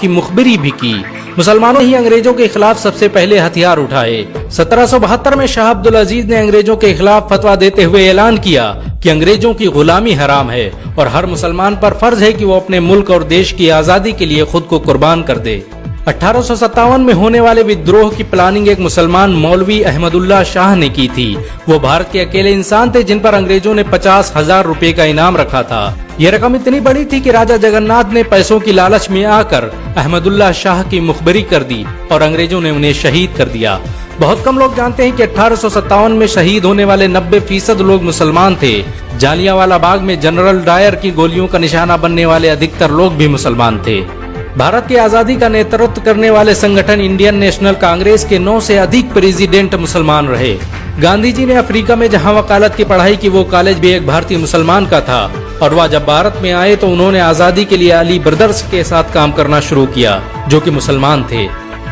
की मुखबिरी भी की। मुसलमानों ही अंग्रेजों के खिलाफ सबसे पहले हथियार उठाए। 1772 में शाह अब्दुल अजीज ने अंग्रेजों के खिलाफ फतवा देते हुए ऐलान किया कि अंग्रेजों की गुलामी हराम है और हर मुसलमान पर फर्ज है कि वो अपने मुल्क और देश की आजादी के लिए खुद को कुर्बान कर दे। 1857 में होने वाले विद्रोह की प्लानिंग एक मुसलमान मौलवी अहमदुल्लाह शाह ने की थी। वो भारत के अकेले इंसान थे जिन पर अंग्रेजों ने 50,000 रुपए का इनाम रखा था। यह रकम इतनी बड़ी थी कि राजा जगन्नाथ ने पैसों की लालच में आकर अहमदुल्लाह शाह की मुखबिरी कर दी और अंग्रेजों ने उन्हें शहीद कर दिया। बहुत कम लोग जानते हैं कि 1857 में शहीद होने वाले 90% लोग मुसलमान थे। जालियांवाला बाग में जनरल डायर की गोलियों का निशाना बनने वाले अधिकतर लोग भी मुसलमान थे। भारत की आजादी का नेतृत्व करने वाले संगठन इंडियन नेशनल कांग्रेस के 9 से अधिक प्रेसिडेंट मुसलमान रहे। गांधी जी ने अफ्रीका में जहां वकालत की पढ़ाई की, वो कॉलेज भी एक भारतीय मुसलमान का था और वह जब भारत में आए तो उन्होंने आजादी के लिए अली ब्रदर्स के साथ काम करना शुरू किया जो कि मुसलमान थे।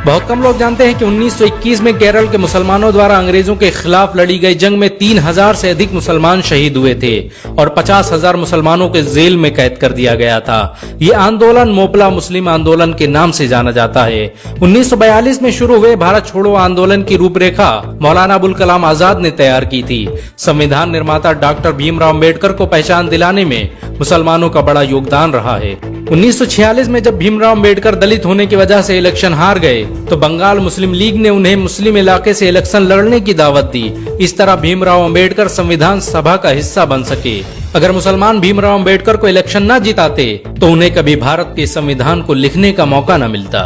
बहुत कम लोग जानते हैं कि 1921 में केरल के मुसलमानों द्वारा अंग्रेजों के खिलाफ लड़ी गई जंग में 3000 से अधिक मुसलमान शहीद हुए थे और 50,000 मुसलमानों के जेल में कैद कर दिया गया था। ये आंदोलन मोपला मुस्लिम आंदोलन के नाम से जाना जाता है। 1942 में शुरू हुए भारत छोड़ो आंदोलन की रूपरेखा मौलाना अबुल कलाम आजाद ने तैयार की थी। संविधान निर्माता डॉक्टर भीमराव अम्बेडकर को पहचान दिलाने में मुसलमानों का बड़ा योगदान रहा है। 1946 में जब भीमराव अम्बेडकर दलित होने की वजह से इलेक्शन हार गए तो बंगाल मुस्लिम लीग ने उन्हें मुस्लिम इलाके से इलेक्शन लड़ने की दावत दी। इस तरह भीमराव अम्बेडकर संविधान सभा का हिस्सा बन सके। अगर मुसलमान भीमराव अम्बेडकर को इलेक्शन न जिताते तो उन्हें कभी भारत के संविधान को लिखने का मौका न मिलता।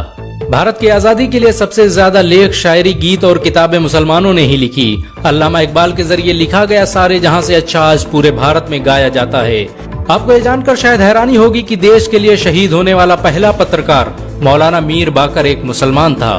भारत की आजादी के लिए सबसे ज्यादा लेख, शायरी, गीत और किताबें मुसलमानों ने ही लिखी। अल्लामा इकबाल के जरिए लिखा गया सारे जहां से अच्छा आज पूरे भारत में गाया जाता है। आपको ये जानकर शायद हैरानी होगी कि देश के लिए शहीद होने वाला पहला पत्रकार मौलाना मीर बाकर एक मुसलमान था।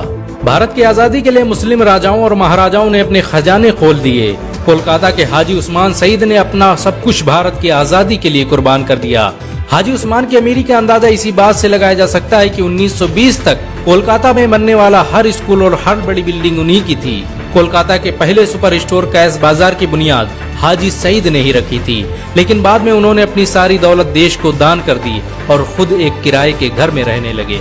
भारत की आजादी के लिए मुस्लिम राजाओं और महाराजाओं ने अपने खजाने खोल दिए। कोलकाता के हाजी उस्मान सईद ने अपना सब कुछ भारत की आजादी के लिए कुर्बान कर दिया। हाजी उस्मान की अमीरी का अंदाजा इसी बात से लगाया जा सकता है कि 1920 तक कोलकाता में बनने वाला हर स्कूल और हर बड़ी बिल्डिंग उन्हीं की थी। कोलकाता के पहले सुपर स्टोर कैश बाजार की बुनियाद हाजी सईद ने ही रखी थी, लेकिन बाद में उन्होंने अपनी सारी दौलत देश को दान कर दी और खुद एक किराए के घर में रहने लगे।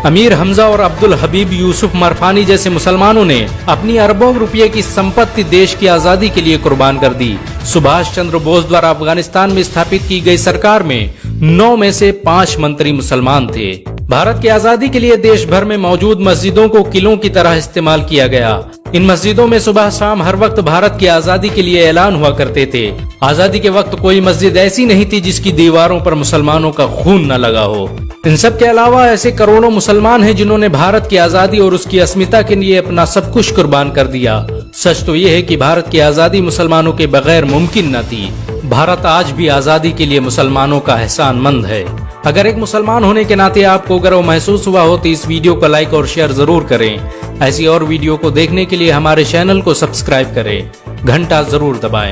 अमीर हमजा और अब्दुल हबीब यूसुफ मरफानी जैसे मुसलमानों ने अपनी अरबों रुपये की संपत्ति देश की आजादी के लिए कुर्बान कर दी। सुभाष चंद्र बोस द्वारा अफगानिस्तान में स्थापित की गई सरकार में 9 में से 5 मंत्री मुसलमान थे। भारत की आजादी के लिए देश भर में मौजूद मस्जिदों को किलों की तरह इस्तेमाल किया गया। इन मस्जिदों में सुबह शाम हर वक्त भारत की आजादी के लिए ऐलान हुआ करते थे। आजादी के वक्त कोई मस्जिद ऐसी नहीं थी जिसकी दीवारों पर मुसलमानों का खून न लगा हो। इन सब के अलावा ऐसे करोड़ों मुसलमान हैं जिन्होंने भारत की आजादी और उसकी अस्मिता के लिए अपना सब कुछ कुर्बान कर दिया। सच तो ये है कि भारत की आजादी मुसलमानों के बगैर मुमकिन न थी। भारत आज भी आजादी के लिए मुसलमानों का एहसानमंद है। अगर एक मुसलमान होने के नाते आपको गर्व महसूस हुआ हो तो इस वीडियो को लाइक और शेयर जरूर करें। ऐसी और वीडियो को देखने के लिए हमारे चैनल को सब्सक्राइब करें, घंटा जरूर दबाएं।